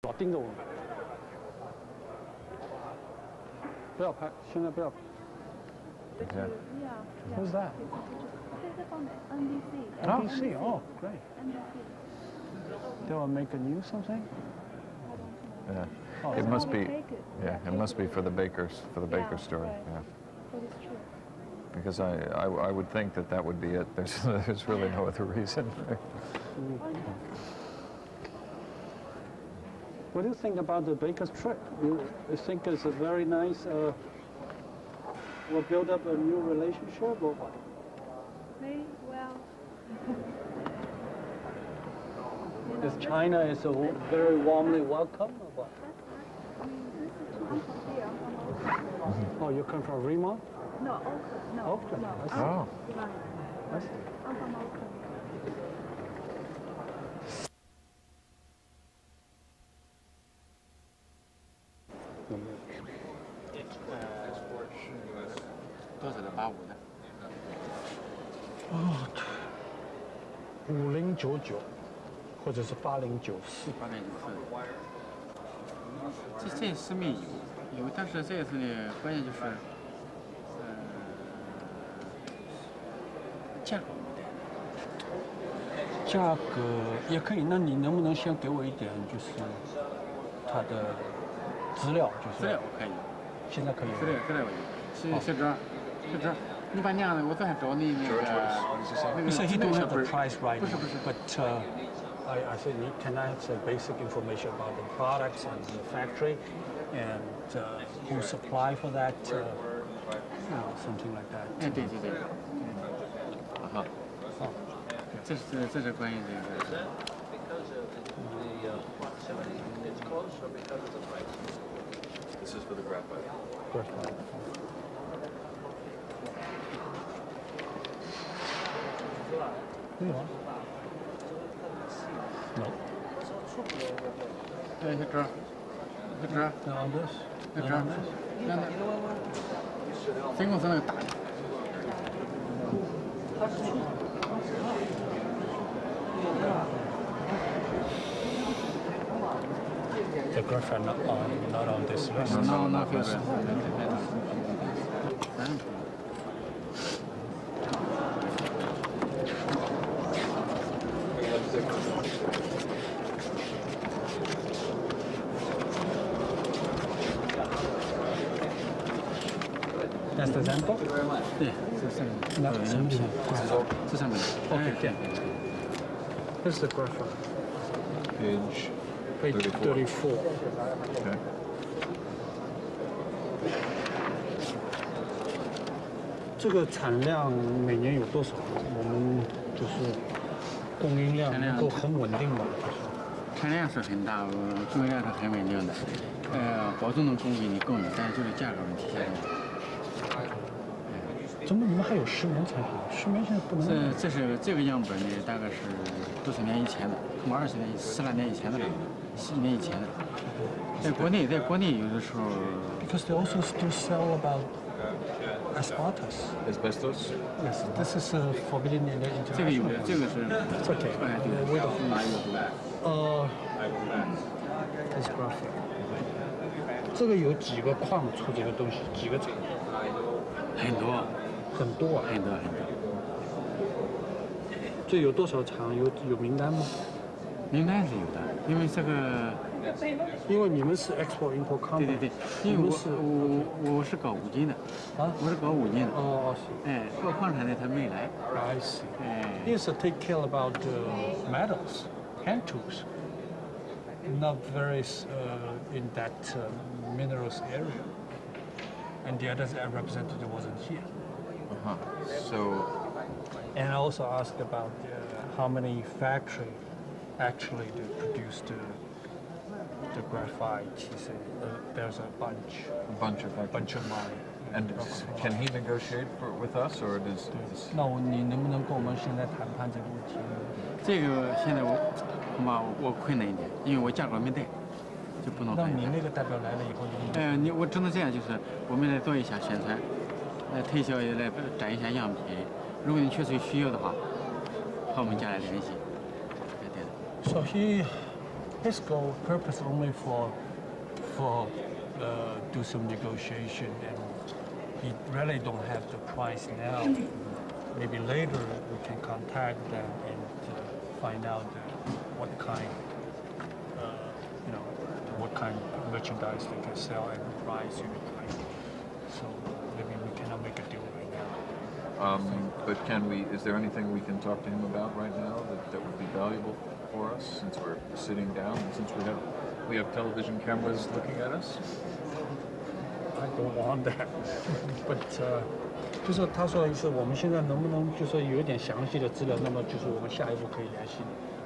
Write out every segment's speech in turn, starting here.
老盯着我，不要拍，现在不要拍。Yeah. Who's that? NBC. Oh, great. They will make a news something. Yeah. Oh, It must be. Yeah, it must be for the baker's story. Yeah. Because I would think that would be it. There's really no other reason. What do you think about the baker's trip? You think it's a very nice, will build up a new relationship or what? Well. Is China is a very warmly welcome or what? I'm from here. I'm from Oakland. Oh, you come from Fremont? No, Oakland. No. Oakland. No. I see. Oh. I see. I'm from Oakland. Oh, 5099或者是8094。这次没有，但是这次呢，关键就是价格没带。价格也可以，那你能不能先给我一点，就是它的资料，就是资料我可以，现在可以。资料我有，是这，你把那样的，我昨天找你那个。You say he don't have the price right 不是 but I said, can I have some basic information about the products and the factory and who supply for that, something like that. 哎，对。好，这是关于这个。This is for the graphite. No. 对，小周，No, on this. 小周，那分公司那个大的。The graphite not on this list. No, feel That's the sample? 对，这上面。那什么地方？这上面。 Okay, yeah. This is the graphite. Page Page 34. Okay. 这个产量每年有多少？我们就是供应量能够很稳定吗？产量是很大，供应量是很稳定的，保证能供给你供应，但是就是价格问题现在。怎么你们还有10年产品？10年现在不能？这是这个样本呢，大概是多少年以前的，恐怕20年、10来年以前的了，10年以前的。在国内有的时候。Because they also still sell about asbestos. Asbestos? Yes, this is forbidden in the international. 这个有，这个是。It's okay. 哎，对。Wait a minute. This graphite. 这个有几个矿出这个东西？几个厂？很多。很多啊。很多。这有多少厂？有名单吗？名单是有的，因为这个。因为你们是 Expo Import Company。对，因为我是搞五金的。啊？我是搞五金的。哦。哎，搞矿产的他没来。I see. 哎。Is take care about metals, hand tools. Not very in that minerals area. And the other representative wasn't here. So. And I also asked about how many factory actually produce the graphite. He said there's a bunch of mine. And can he negotiate with us, or does? 那你能不能跟我们现在谈判这个问题呢？这个现在恐怕我困难一点，因为我价格没带，就不能。那你那个代表来了以后，我只能这样，就是我们来做一下宣传，推销也来展一下样品。如果你确实有需要的话，和我们家来联系。So he his goal purpose only for do some negotiation, and he really don't have the price now. Maybe later we can contact them and find out what kind, what kind of merchandise they can sell and the price and the kind. So maybe we cannot make a deal right now. But is there anything we can talk to him about right now that would be valuable for us, since we're sitting down and since we have television cameras looking at us? I don't want that. But 就是他说的意思，我们现在能不能就是有一点详细的资料，那么就是我们下一步可以联系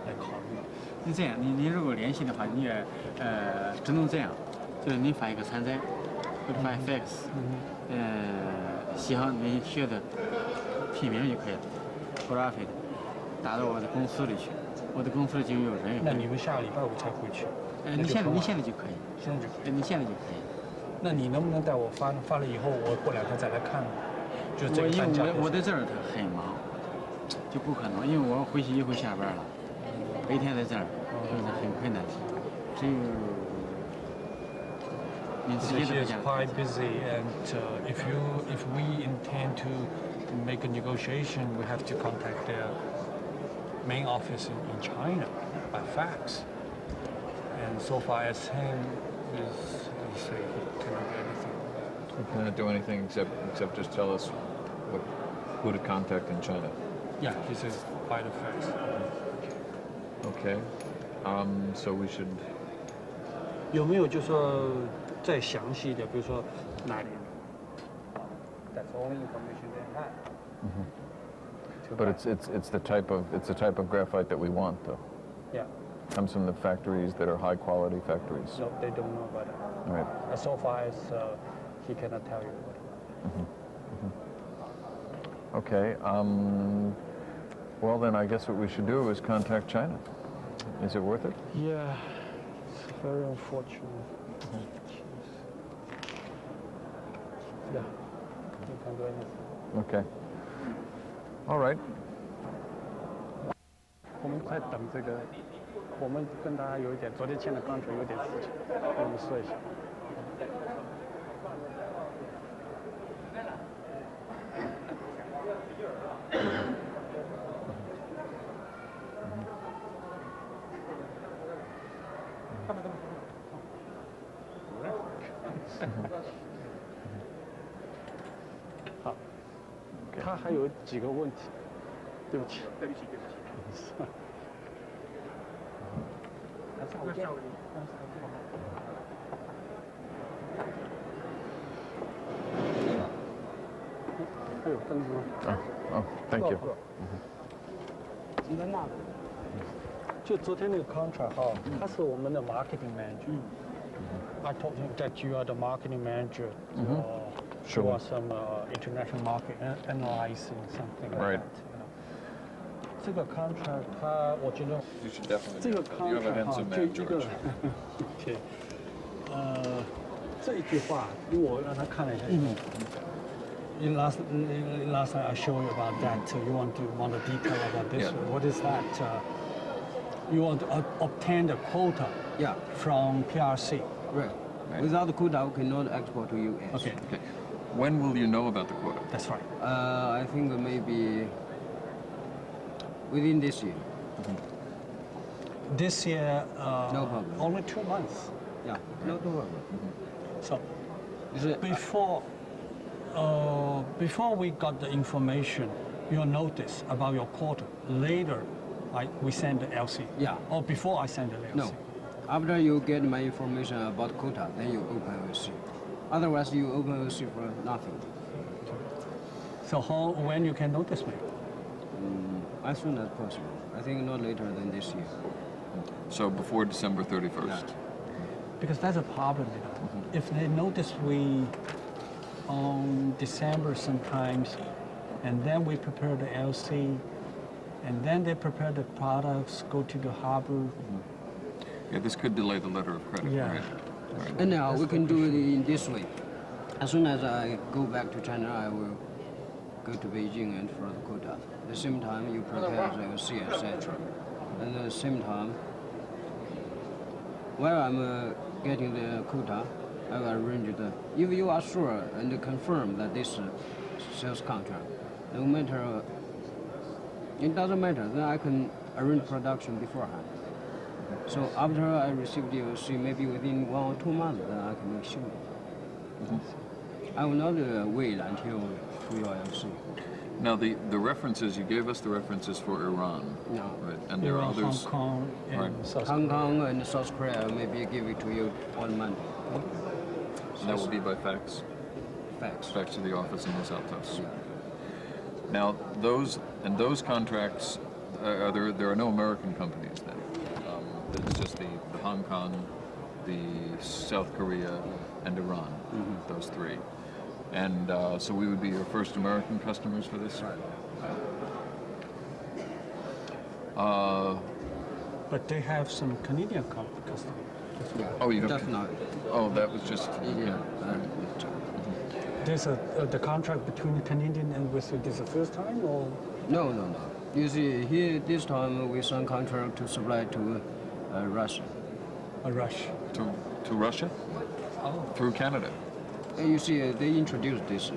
来考虑。你这样，你如果联系的话，你也只能这样，就是你发一个参赛，或者发 fax，写上你学的批名就可以了 ，graphic， 打到我的公司里去，我的公司就有人。那你们下个礼拜五才回去？你现在就可以，现在就可以。你现在就可以。那你能不能带我发了以后，我过2天再来看？就是这个单价。我在这儿很忙，就不可能，因为我回去以后下班了，白天在这儿，就是很困难。只有你自己的 She is quite busy, and if we intend to make a negotiation, we have to contact their main office in China by fax. And so far as him is, he say he cannot do anything. We cannot do anything except just tell us who to contact in China. Yeah, he says by the fax. Okay. So we should. 有没有就说再详细一点，比如说哪里 ？That's all information they have. But it's the type of graphite that we want, though. Yeah. Comes from the factories that are high quality factories. No, they don't know about that. Right. So far as he cannot tell you. Okay. Well, then I guess what we should do is contact China. Is it worth it? Yeah, it's very unfortunate. Yeah, you can't do anything. Okay. All right. 我们在等这个，我们跟他有一点，昨天签的 contract 有点事情，跟我们说一下。好，他还有几个问题，对不起，对不起，对不起。还是我见过你，还有凳子吗？ Oh, thank you. 你在那？就昨天那个 contract 哈，他是我们的 marketing manager。I told him that you are the marketing manager. Sure. You are some international market analyzing something like Right. that. 这个 contract 它，我觉得 You should definitely. 这个 You have a contract 哈， handsome 就 man, 一个 George. ，OK，这一句话，因为我让他看了一下。Last time I showed you about that. You want the detail about this. Yeah. What is that? You want to obtain the quota Yeah, from PRC. right. Without the quota, we cannot export to US. Okay, Okay. When will you know about the quota? that's right. I think maybe within this year. This year, No problem. only 2 months. Yeah, no problem. So Is it, before we got the information, your notice about your quota, later we send the LC. Yeah. Or before I send the LC. no. After you get my information about quota, then you open OC. Otherwise, you open OC for nothing. So when you can notice me? As soon as possible. I think not later than this year. So before December 31st. Because that's a problem, you know. If they notice we on December sometimes, and then we prepare the LC, and then they prepare the products, go to the harbor. Yeah, this could delay the letter of credit. Yeah. Right? Right. And now we can do it in this way. As soon as I go back to China, I will go to Beijing and for the quota. At the same time, you prepare the OC, etc. And at the same time, while I'm getting the quota, I will arrange the. If you are sure and confirm that this sales contract, no matter, it doesn't matter. Then I can arrange production beforehand. So after I receive the OC, maybe within 1 or 2 months, then I can make shipment. I will not wait until 3 OLC. Now the references, you gave us the references for Iran, No. right? And there are Iran, others. Hong Kong, and Right. South Hong Korea. Kong and South Korea, maybe give it to you on Monday. And that will be by fax, Fax. fax to the office in Los Altos. Yeah. Now those contracts, there are no American companies then. It's just the Hong Kong, the South Korea, and Iran. Those three. And so we would be your first American customers for this? Right. But they have some Canadian customers. Yeah. Oh, you have Just to- now. Oh, that was just... Yeah. There's the contract between the Canadian and with you. This is the first time, or No. You see, here this time we signed contract to supply to Russia. a rush? To Russia? Oh. Through Canada? And you see, they introduced this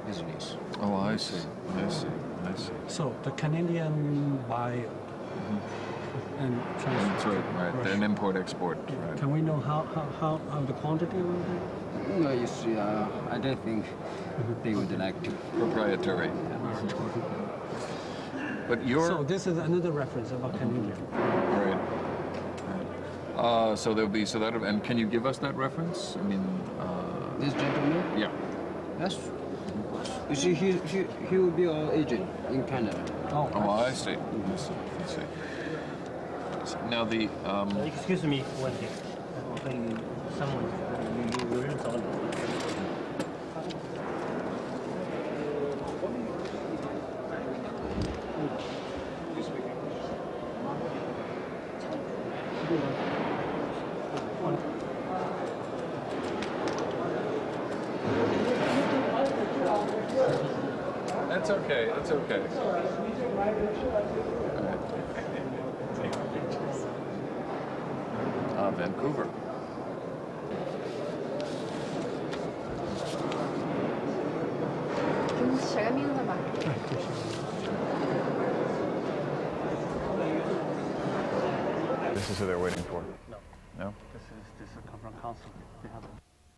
business. Oh, I see. I see. I see. So the Canadian buy and transfer. That's right. Russia. An import-export. Right. Can we know how the quantity will be? No, you see, I don't think they would like to. Proprietary. But you're... So this is another reference about Canadian. Right. So there'll be, and can you give us that reference? I mean, This gentleman, yeah. that's, you see, he will be our agent in Canada. Oh, Oh, I see. I see. I see. So now the, Excuse me one thing. 我跟someone 有人找你。that's okay. That's okay. Vancouver. This is who they're waiting for. No. No? This is come from council. They have